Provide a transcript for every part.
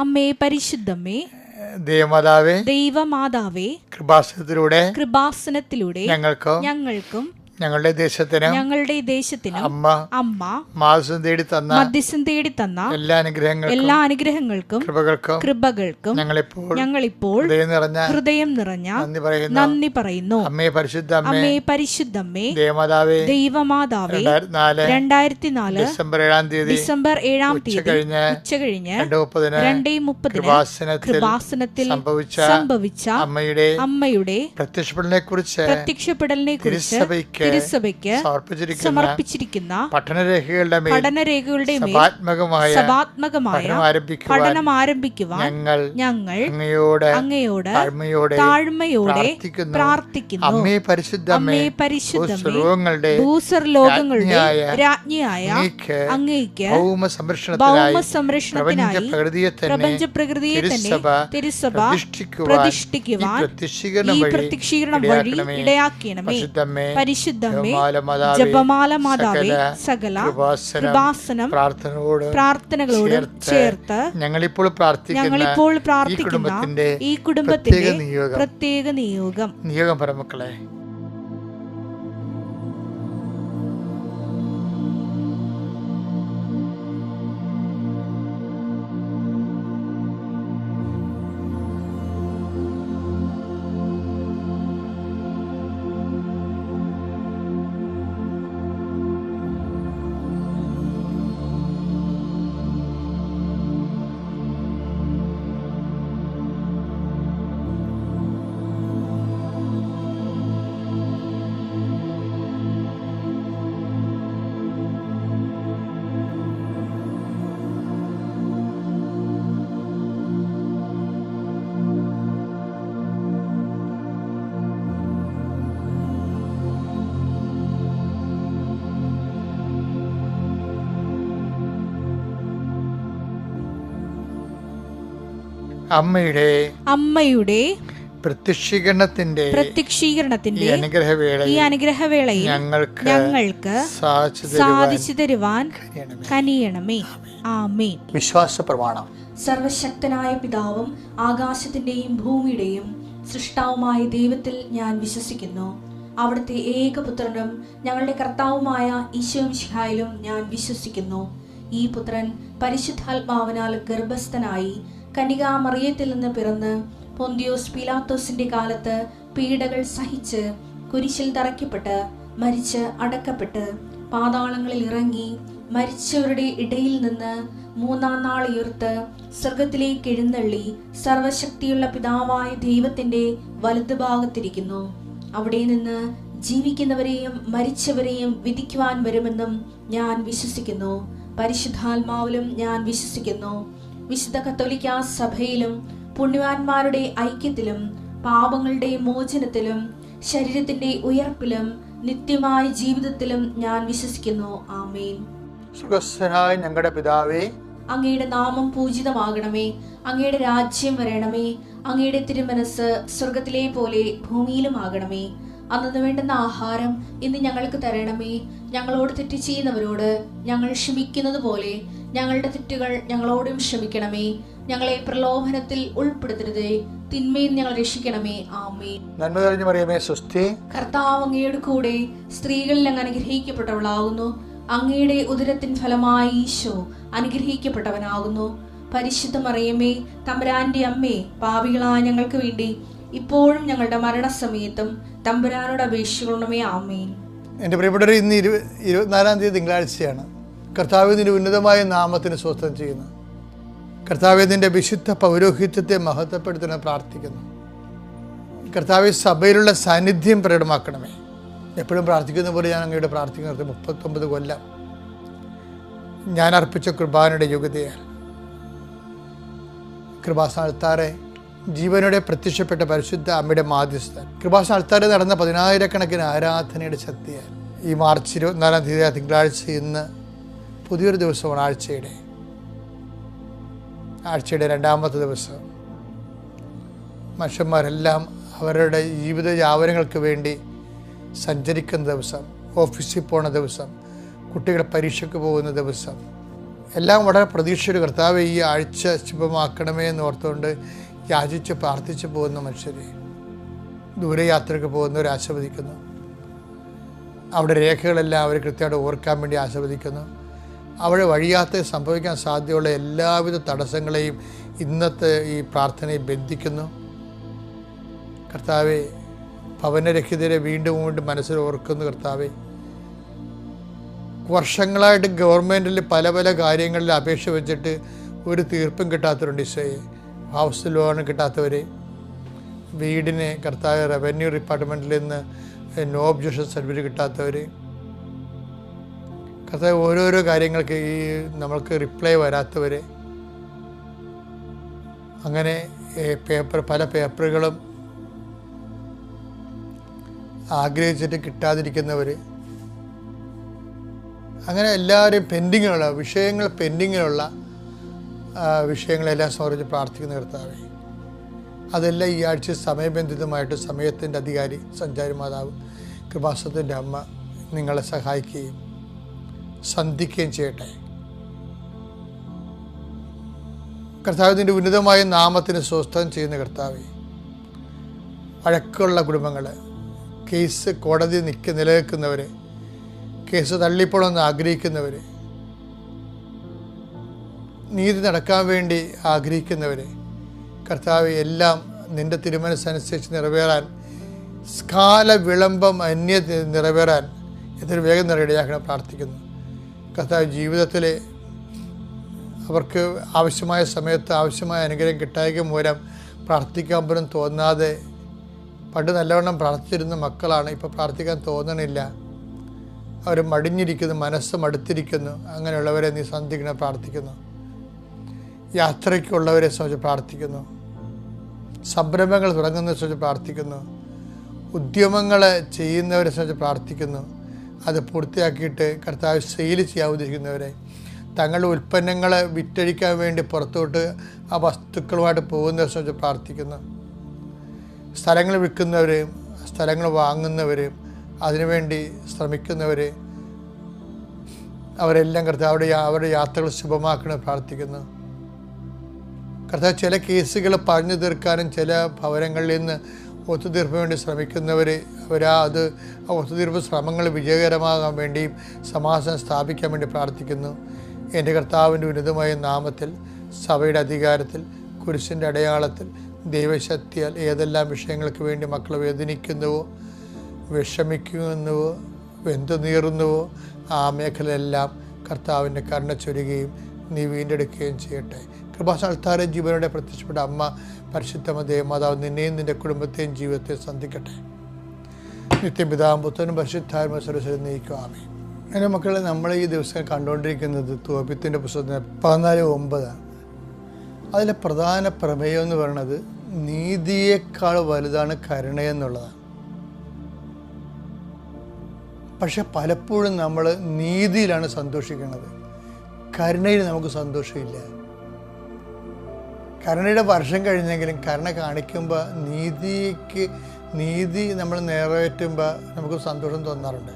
അമ്മേ പരിശുദ്ധമ്മേ, ദൈവമാതാവേ, കൃപാസനത്തിലൂടെ ഞങ്ങൾക്കും ഞങ്ങളുടെ ദേശത്തിനും അമ്മ മധ്യസ്ഥം തേടി തന്ന എല്ലാ അനുഗ്രഹങ്ങൾക്കും കൃപകൾക്കും ഞങ്ങളിപ്പോൾ ഹൃദയം നിറഞ്ഞ നന്ദി പറയുന്നു. അമ്മേ പരിശുദ്ധമ്മേ, ദൈവമാതാവേ, 2004 ഡിസംബർ 7 ഉച്ചകഴിഞ്ഞ് 2:30 കൃപാസനത്തിൽ സംഭവിച്ച അമ്മയുടെ പ്രത്യക്ഷപ്പെടലിനെ കുറിച്ച് തിരുസഭയ്ക്ക് സമർപ്പിച്ചിരിക്കുന്ന പഠനരേഖകളുടെ മേൽ സഭാത്മകമായ പഠനം ആരംഭിക്കുവാൻ ഞങ്ങൾ അങ്ങയോട് താഴ്മയോടെ പ്രാർത്ഥിക്കുന്നു. അമ്മേ പരിശുദ്ധമ്മേ, ഭൂസ്വർലോകങ്ങളുടെ രാജ്ഞിയായ അങ്ങയ്ക്ക് ഭൗമസംരക്ഷണത്തിനായി പ്രപഞ്ച പ്രകൃതിയെ തന്നെ തിരുസഭ പ്രതിഷ്ഠിക്കുവാൻ ഈ പ്രത്യക്ഷീകരണം വഴി ഇടയാക്കണമേ. പരിശുദ്ധമ്മേ, ജപമാല മാതാവേ, സകല കൃപാസനം പ്രാർത്ഥനകളോട് ചേർത്ത് ഞങ്ങളിപ്പോൾ പ്രാർത്ഥിക്കുന്ന ഈ കുടുംബത്തിന്റെ പ്രത്യേക നിയോഗം പരമക്കളെ. അമ്മയുടെ പ്രത്യക്ഷീകരണത്തിന്റെ ഈ അനുഗ്രഹവേളയിൽ ഞങ്ങൾക്ക് സാധിച്ചു തരുവാൻ കനിയണമേ. ആമേൻ. വിശ്വാസ പ്രമാണം. സർവശക്തനായ പിതാവും ആകാശത്തിന്റെയും ഭൂമിയുടെയും സൃഷ്ടാവുമായ ദൈവത്തിൽ ഞാൻ വിശ്വസിക്കുന്നു. അവിടുത്തെ ഏകപുത്രനും ഞങ്ങളുടെ കർത്താവുമായ ഈശോമിശിഹായിലും ഞാൻ വിശ്വസിക്കുന്നു. ഈ പുത്രൻ പരിശുദ്ധാത്മാവിനാൽ ഗർഭസ്ഥനായി കന്യകാമറിയത്തിൽ നിന്ന് പിറന്ന് പൊന്തിയോസ് പീലാത്തോസിന്റെ കാലത്ത് പീഡകൾ സഹിച്ച് കുരിശിൽ തറയ്ക്കപ്പെട്ട് മരിച്ച് അടക്കപ്പെട്ട് പാതാളങ്ങളിൽ ഇറങ്ങി മരിച്ചവരുടെ ഇടയിൽ നിന്ന് 3-ാം നാൾ ഉയർത്ത് സ്വർഗത്തിലേക്ക് എഴുന്നള്ളി സർവശക്തിയുള്ള പിതാവായ ദൈവത്തിന്റെ വലതുഭാഗത്തിരിക്കുന്നു. അവിടെ നിന്ന് ജീവിക്കുന്നവരെയും മരിച്ചവരെയും വിധിക്കുവാൻ വരുമെന്നും ഞാൻ വിശ്വസിക്കുന്നു. പരിശുദ്ധാത്മാവിലും ഞാൻ വിശ്വസിക്കുന്നു. വിശുദ്ധ കത്തോലിക്കാ സഭയിലും പുണ്യവാന്മാരുടെ ഐക്യത്തിലും പാപങ്ങളുടെ മോചനത്തിലും ശരീരത്തിന്റെ ഉയർപ്പിലും നിത്യമായ ജീവിതത്തിലും ഞാൻ വിശ്വസിക്കുന്നു. ആമേൻ. സുഖസ്ഥനായ ഞങ്ങളുടെ പിതാവേ, അങ്ങയുടെ നാമം പൂജിതമാകണമേ. അങ്ങയുടെ രാജ്യം വരണമേ. അങ്ങയുടെ തിരുമനസ് സ്വർഗത്തിലെ പോലെ ഭൂമിയിലും ആകണമേ. അന്നു വേണ്ടുന്ന ആഹാരം ഇന്ന് ഞങ്ങൾക്ക് തരണമേ. ഞങ്ങളോട് തെറ്റ് ചെയ്യുന്നവരോട് ഞങ്ങൾ ക്ഷമിക്കുന്നത് പോലെ ഞങ്ങളുടെ തെറ്റുകൾ ഞങ്ങളോടും ക്ഷമിക്കണമേ. ഞങ്ങളെ പ്രലോഭനത്തിൽ ഉൾപ്പെടുത്തരുതേ, തിന്മയിൽ ഞങ്ങൾ രക്ഷിക്കണമേ. ആമേൻ. നന്മ നിറഞ്ഞ മറിയമേ, സ്വസ്തി. കർത്താവ് അങ്ങയുടെ കൂടെ സ്ത്രീകളിൽ അങ്ങ് അനുഗ്രഹിക്കപ്പെട്ടവളാകുന്നു. അങ്ങയുടെ ഉദരത്തിൻ ഫലമായി ഈശോ അനുഗ്രഹിക്കപ്പെട്ടവനാകുന്നു. പരിശുദ്ധ മറിയമേ, തമ്പുരാന്റെ അമ്മേ, പാപികളായ ഞങ്ങൾക്ക് വേണ്ടി ഇപ്പോഴും ഞങ്ങളുടെ മരണസമയത്തും തമ്പുരാനോട് അപേക്ഷിക്കണമേ. ആമേൻ. എൻ്റെ പ്രിയപ്പെട്ടവർ, ഇന്ന് 24-ാം തീയതി തിങ്കളാഴ്ചയാണ്. കർത്താവിൻ്റെ ഉന്നതമായ നാമത്തിന് സ്വസ്ഥം ചെയ്യുന്നു. കർത്താവിൻ്റെ വിശുദ്ധ പൗരോഹിത്യത്തെ മഹത്വപ്പെടുത്തുന്ന പ്രാർത്ഥിക്കുന്നു. കർത്താവ് സഭയിലുള്ള സാന്നിധ്യം പ്രകടമാക്കണമേ. എപ്പോഴും പ്രാർത്ഥിക്കുന്ന പോലെ ഞാൻ അങ്ങയുടെ പ്രാർത്ഥിക്കുന്നത് 39 കൊല്ലം ഞാൻ അർപ്പിച്ച കുർബാനയുടെ യോഗ്യതയാൽ കൃപാസ്ഥാനത്താറെ ജീവനോടെ പ്രത്യക്ഷപ്പെട്ട പരിശുദ്ധ അമ്മയുടെ മാധ്യസ്ഥൻ കൃപാസ്ഥാനത്താറെ നടന്ന 10,000-കണക്കിന് ആരാധനയുടെ ശക്തിയാൽ ഈ മാർച്ച് 24-ാം തീയതി തിങ്കളാഴ്ച ഇന്ന് പുതിയൊരു ദിവസമാണ്. ആഴ്ചയുടെ 2-ാമത്തെ ദിവസം. മനുഷ്യന്മാരെല്ലാം അവരുടെ ജീവിത യാപനങ്ങൾക്ക് വേണ്ടി സഞ്ചരിക്കുന്ന ദിവസം, ഓഫീസിൽ പോകുന്ന ദിവസം, കുട്ടികൾ പരീക്ഷയ്ക്ക് പോകുന്ന ദിവസം, എല്ലാം വളരെ പ്രതീക്ഷയുടെ കർത്താവ് ഈ ആഴ്ച ശുഭമാക്കണമേ എന്ന് ഓർത്തുകൊണ്ട് യാചിച്ച് പ്രാർത്ഥിച്ച് പോകുന്ന മനുഷ്യരെ, ദൂരയാത്രയ്ക്ക് പോകുന്നവർ ആശീർവദിക്കുന്നു. അവിടെ രേഖകളെല്ലാം അവർ കൃത്യമായിട്ട് ഓർക്കാൻ വേണ്ടി ആശീർവദിക്കുന്നു. അവിടെ വഴിയാത്ര സംഭവിക്കാൻ സാധ്യതയുള്ള എല്ലാവിധ തടസ്സങ്ങളെയും ഇന്നത്തെ ഈ പ്രാർത്ഥനയെ ബന്ധിക്കുന്നു. കർത്താവെ, ഭവനരഹിതരെ വീണ്ടും വീണ്ടും മനസ്സിൽ ഓർക്കുന്നു. കർത്താവെ, വർഷങ്ങളായിട്ട് ഗവൺമെൻറ്റിൽ പല പല കാര്യങ്ങളിൽ അപേക്ഷ വെച്ചിട്ട് ഒരു തീർപ്പും കിട്ടാത്തവരുണ്ട്. ഈശോയെ, ഹൗസ് ലോൺ കിട്ടാത്തവർ, വീടിന് കർത്താവ് റവന്യൂ ഡിപ്പാർട്ട്മെൻറ്റിൽ നിന്ന് നോ ഒബ്ജക്ഷൻ സർട്ടിഫിക്കറ്റ് കിട്ടാത്തവർ, കർത്താവ് ഓരോരോ കാര്യങ്ങൾക്ക് ഈ നമ്മൾക്ക് റിപ്ലൈ വരാത്തവർ, അങ്ങനെ പല പേപ്പറുകളും ആഗ്രഹിച്ചിട്ട് കിട്ടാതിരിക്കുന്നവർ, അങ്ങനെ എല്ലാവരെയും പെൻഡിങ്ങിലുള്ള വിഷയങ്ങളെല്ലാം സമർപ്പിച്ച് പ്രാർത്ഥിക്കുന്ന കർത്താവേ, അതെല്ലാം ഈ ആഴ്ച സമയബന്ധിതമായിട്ട് സമയത്തിൻ്റെ അധികാരി സഞ്ചാരി മാതാവ് കൃപാസനത്തിൻ്റെ അമ്മ നിങ്ങളെ സഹായിക്കുകയും സന്ധിക്കുകയും ചെയ്യട്ടെ. കർത്താവിൻ്റെ ഉന്നതമായ നാമത്തിന് സ്വസ്ഥം ചെയ്യുന്ന കർത്താവേ, വഴക്കുള്ള കുടുംബങ്ങൾ, കേസ് കോടതി നിലനിൽക്കുന്നവർ, കേസ് തള്ളിപ്പോണമെന്ന് ആഗ്രഹിക്കുന്നവർ, നീതി നടക്കാൻ വേണ്ടി ആഗ്രഹിക്കുന്നവർ, കർത്താവ് എല്ലാം നിൻ്റെ തിരുമനസ്സനുസരിച്ച് നിറവേറാൻ, കാല വിളംബം നിറവേറാൻ എത്ര വേഗം നിറയിടയാക്കണം പ്രാർത്ഥിക്കുന്നു. കർത്താവ് ജീവിതത്തിൽ അവർക്ക് ആവശ്യമായ സമയത്ത് ആവശ്യമായ അനുഗ്രഹം കിട്ടായ്ക മൂലം പ്രാർത്ഥിക്കാൻ പോലും തോന്നാതെ, പണ്ട് നല്ലവണ്ണം പ്രാർത്ഥിച്ചിരുന്ന മക്കളാണ്, ഇപ്പോൾ പ്രാർത്ഥിക്കാൻ തോന്നണില്ല, അവർ മടിഞ്ഞിരിക്കുന്നു, മനസ്സ് മടുത്തിരിക്കുന്നു. അങ്ങനെയുള്ളവരെ നീ സന്ധിക്കണം പ്രാർത്ഥിക്കുന്നു. യാത്രയ്ക്കുള്ളവരെ സംബന്ധിച്ച് പ്രാർത്ഥിക്കുന്നു. സംരംഭങ്ങൾ തുടങ്ങുന്നതിനെ സംബന്ധിച്ച് പ്രാർത്ഥിക്കുന്നു. ഉദ്യമങ്ങൾ ചെയ്യുന്നവരെ സംബന്ധിച്ച് പ്രാർത്ഥിക്കുന്നു. അത് പൂർത്തിയാക്കിയിട്ട് കർത്താവ് സെയിൽ ചെയ്യാൻ ഉദ്ദേശിക്കുന്നവരെ, തങ്ങളുടെ ഉൽപ്പന്നങ്ങൾ വിറ്റഴിക്കാൻ വേണ്ടി പുറത്തോട്ട് ആ വസ്തുക്കളുമായിട്ട് പോകുന്നവരെ സംബന്ധിച്ച് പ്രാർത്ഥിക്കുന്നു. സ്ഥലങ്ങൾ വിൽക്കുന്നവരെയും സ്ഥലങ്ങൾ വാങ്ങുന്നവരെയും അതിനുവേണ്ടി ശ്രമിക്കുന്നവർ, അവരെല്ലാം കർത്താവ് അവരുടെ യാത്രകൾ ശുഭമാക്കണം പ്രാർത്ഥിക്കുന്നു. കർത്താവ് ചില കേസുകൾ പറഞ്ഞു തീർക്കാനും ചില ഭവനങ്ങളിൽ നിന്ന് ഒത്തുതീർപ്പിന് വേണ്ടി ശ്രമിക്കുന്നവർ, ആ ഒത്തുതീർപ്പ് ശ്രമങ്ങൾ വിജയകരമാകാൻ വേണ്ടിയും സമാധാനം സ്ഥാപിക്കാൻ വേണ്ടി പ്രാർത്ഥിക്കുന്നു. എൻ്റെ കർത്താവിൻ്റെ ഉന്നതമായ നാമത്തിൽ, സഭയുടെ അധികാരത്തിൽ, കുരിശിൻ്റെ അടയാളത്തിൽ, ദൈവശക്തിയാൽ ഏതെല്ലാം വിഷയങ്ങൾക്ക് വേണ്ടി മക്കൾ വേദനിക്കുന്നുവോ, വിഷമിക്കുന്നുവോ, വെന്തുനീറുന്നുവോ, ആ മേഖലയെല്ലാം കർത്താവിൻ്റെ കരുണ ചൊരിയുകയും നീ വീണ്ടെടുക്കുകയും ചെയ്യട്ടെ. കൃപാസനത്താരെ ജീവനോടെ പ്രത്യക്ഷപ്പെട്ട അമ്മ പരിശുദ്ധ ദേവമാതാവ് നിന്നെയും നിൻ്റെ കുടുംബത്തെയും ജീവിതത്തെ സന്ധിക്കട്ടെ. നിത്യപിതാവും പുത്രനും പരിശുദ്ധാത്മാവും സർവ്വസ്വരം നയിക്കും. ആമേൻ. എൻ്റെ മക്കളെ, നമ്മൾ ഈ ദിവസം കണ്ടുകൊണ്ടിരിക്കുന്നത് തോബിത്തിൻ്റെ പുസ്തകത്തിന് 14:9. അതിലെ പ്രധാന പ്രമേയം എന്ന് പറയുന്നത് നീതിയേക്കാൾ വലുതാണ് കരുണയെന്നുള്ളതാണ്. പക്ഷെ പലപ്പോഴും നമ്മൾ നീതിയിലാണ് സന്തോഷിക്കുന്നത്, കരുണയിൽ നമുക്ക് സന്തോഷമില്ല. കരുണയുടെ വർഷം കഴിഞ്ഞെങ്കിലും കരുണ കാണിക്കുമ്പോൾ നീതി നമ്മൾ നിറവേറ്റുമ്പോൾ നമുക്ക് സന്തോഷം തോന്നാറുണ്ട്.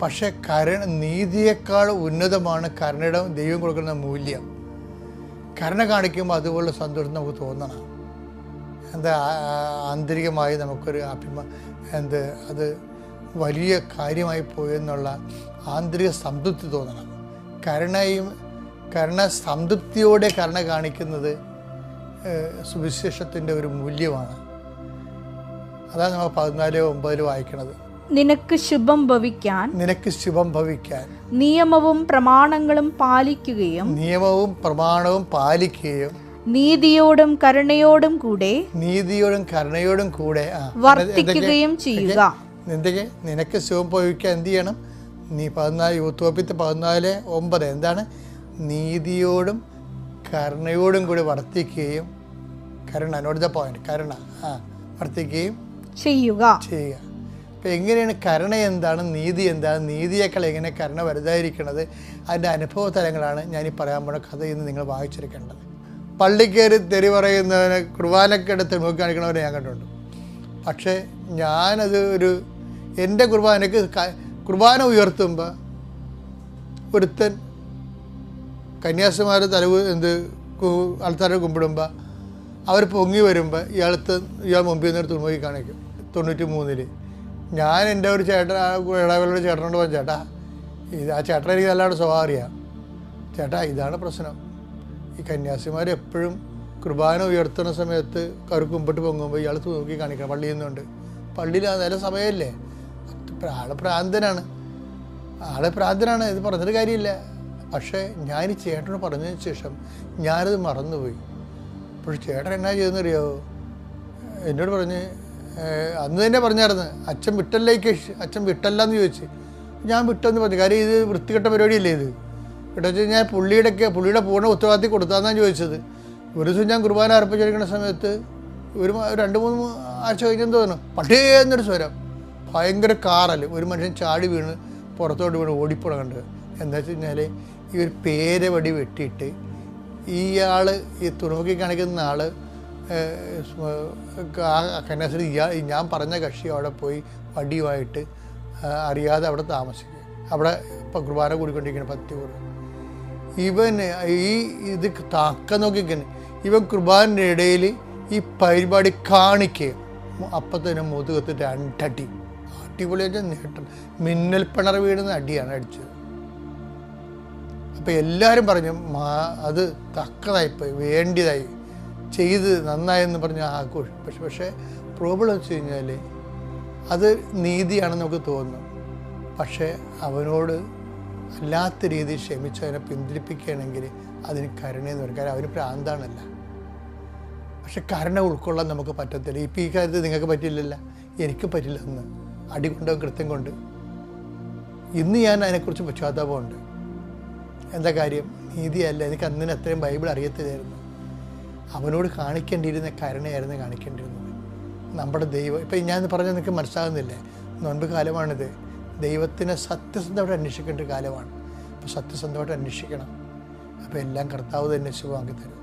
പക്ഷെ നീതിയേക്കാൾ ഉന്നതമാണ് കരുണയുടെ ദൈവം കൊടുക്കുന്ന മൂല്യം. കരുണ കാണിക്കുമ്പോൾ അതുപോലെ സന്തോഷം നമുക്ക് തോന്നണം. ആന്തരികമായി നമുക്കൊരു അത് വലിയ കാര്യമായി പോയെന്നുള്ള ആന്തരിക സംതൃപ്തി തോന്നണം. കരുണ സംതൃപ്തിയോടെ കരുണ കാണിക്കുന്നത് സുവിശേഷത്തിൻ്റെ ഒരു മൂല്യമാണ്. അതാണ് നമ്മൾ 14:9 വായിക്കുന്നത്. നിനക്ക് ശുഭം ഭവിക്കാൻ നിയമവും പ്രമാണങ്ങളും പാലിക്കുകയും നീതിയോടും കരുണയോടും കൂടെ വർത്തിക്കുകയും ചെയ്യുക. നിനക്ക് ശുഭം ഭവിക്കാൻ എന്ത് ചെയ്യണം? നീ 14:9 എന്താണ്? നീതിയോടും കരുണയോടും കൂടി വർത്തിക്കുകയും വർത്തിക്കുകയും ചെയ്യുക. അപ്പം എങ്ങനെയാണ് കരുണ എന്താണ്, നീതി എന്താണ്, നീതിയേക്കാൾ എങ്ങനെ കരുണ വലുതായിരിക്കുന്നത്, അതിൻ്റെ അനുഭവ തലങ്ങളാണ് ഞാനീ പറയാൻ പോണ കഥ ഇന്ന് നിങ്ങൾ വായിച്ചെടുക്കേണ്ടത്. പള്ളിക്കയറി തെറി പറയുന്നവനെ കുർബാനക്കെടുത്ത് നോക്കി കാണിക്കണവരെ ഞാൻ കണ്ടിട്ടുണ്ട്. പക്ഷേ ഞാനത് എൻ്റെ കുർബാന ഉയർത്തുമ്പോൾ ഒരുത്തൻ കന്യാസിമാർ ആൾക്കാരെ കുമ്പിടുമ്പോൾ അവർ പൊങ്ങി വരുമ്പോൾ ഇയാൾ മുമ്പിൽ നിന്ന് തുറമുഖി കാണിക്കും. 93 ഞാൻ എൻ്റെ ഒരു ഇളവരുടെ ചേട്ടനോട് പറഞ്ഞു, ചേട്ടാ ആ ചേട്ടൻ എനിക്ക് നല്ലതാണ് സ്വഭാവം അറിയാം, ചേട്ടാ ഇതാണ് പ്രശ്നം. ഈ കന്യാസിമാർ എപ്പോഴും കുർബാന ഉയർത്തുന്ന സമയത്ത് അവർ കുമ്പിട്ട് പൊങ്ങുമ്പോൾ ഇയാൾ നോക്കി കാണിക്കണം. പള്ളിയിൽ നിന്നുണ്ട്, പള്ളിയിൽ നല്ല സമയമല്ലേ, ആളെ ഭ്രാന്തനാണ്, ഇത് പറഞ്ഞിട്ട് കാര്യമില്ല. പക്ഷേ ഞാൻ ഈ ചേട്ടനോട് പറഞ്ഞതിന് ശേഷം ഞാനത് മറന്നുപോയി. അപ്പോൾ ചേട്ടൻ എന്നാ ചെയ്തെന്നറിയാമോ, എന്നോട് പറഞ്ഞ് അന്ന് തന്നെ പറഞ്ഞായിരുന്നു, അച്ഛൻ വിട്ടല്ല എന്ന് ചോദിച്ച്. ഞാൻ വിട്ടെന്ന് പറഞ്ഞു. കാര്യം ഇത് വൃത്തികെട്ട പരിപാടിയല്ലേ ഇത്. ഇവിടെ വെച്ച് ഞാൻ പുള്ളിയുടെ പൂർണ്ണ ഉത്തരവാദിത്തം കൊടുത്താന്നാണ് ചോദിച്ചത്. ഒരു ദിവസം ഞാൻ കുർബാന അർപ്പിച്ചിരിക്കുന്ന സമയത്ത് ഒരു 2-3 ആഴ്ച കഴിഞ്ഞെന്ന് തോന്നുന്നു, പട്ടേ എന്നൊരു സ്വരം, ഭയങ്കര കാറല്, ഒരു മനുഷ്യൻ ചാടി വീണ് പുറത്തോട്ട് വീണ് ഓടിപ്പോണം കണ്ടത്. എന്താ വെച്ച് കഴിഞ്ഞാൽ ഈ ഒരു പേരവടി വെട്ടിയിട്ട് ഇയാൾ ഈ തുറമുഖി കാണിക്കുന്ന ആൾ കന്യാസ്ത്രീ ഞാൻ പറഞ്ഞ കക്ഷി അവിടെ പോയി വടിയുമായിട്ട് അറിയാതെ അവിടെ താമസിക്കുക. അവിടെ ഇപ്പം കുർബാന കൂടിക്കൊണ്ടിരിക്കുകയാണ് 10 കൂടി. ഇവന് ഇത് താക്ക നോക്കിക്കണ്. ഇവൻ കുർബാനയുടെ ഇടയിൽ ഈ പരിപാടി കാണിക്കുകയും അപ്പം തന്നെ മുതുകത്ത് 2 അടി, അടിപൊളിയായിട്ട് നേട്ടം, മിന്നൽ പിണർ വീടുന്ന അടിയാണ് അടിച്ചത്. അപ്പം എല്ലാവരും പറഞ്ഞു അത് തക്കതായിപ്പോയി, വേണ്ടിയതായി, ചെയ്ത് നന്നായെന്ന് പറഞ്ഞ് ആഘോഷം. പക്ഷേ പ്രോബ്ലം വെച്ച് കഴിഞ്ഞാൽ അത് നീതിയാണെന്ന് നമുക്ക് തോന്നും. പക്ഷേ അവനോട് അല്ലാത്ത രീതിയിൽ ക്ഷമിച്ച് അവനെ പിന്തിരിപ്പിക്കുകയാണെങ്കിൽ അതിന് കരുണയെന്ന് പറയും. കാരണം അവന് പ്രാന്താണല്ല. പക്ഷെ കരുണ ഉൾക്കൊള്ളാൻ നമുക്ക് പറ്റത്തില്ല. ഇപ്പം ഈ കാര്യത്തിൽ നിങ്ങൾക്ക് പറ്റില്ലല്ല, എനിക്ക് പറ്റില്ല. അന്ന് അടി കൊണ്ടോ കൃത്യം കൊണ്ട് ഇന്ന് ഞാൻ അതിനെക്കുറിച്ച് പശ്ചാത്താപമുണ്ട്. എന്താ കാര്യം? നീതിയല്ല. എനിക്ക് അന്നിന് അത്രയും ബൈബിൾ അറിയത്തില്ലായിരുന്നു. അവനോട് കാണിക്കേണ്ടിയിരുന്ന കരുണയായിരുന്നു കാണിക്കേണ്ടിയിരുന്നത്. നമ്മുടെ ദൈവം ഇപ്പം ഞാൻ പറഞ്ഞാൽ നിങ്ങൾക്ക് മനസ്സിലാകുന്നില്ലേ, നോൻപ് കാലമാണിത്. ദൈവത്തിനെ സത്യസന്ധമായിട്ട് അന്വേഷിക്കേണ്ട കാലമാണ്. അപ്പോൾ സത്യസന്ധമായിട്ട് അന്വേഷിക്കണം. അപ്പോൾ എല്ലാം കർത്താവ് തന്നെ ശുഭമാക്കി തരും.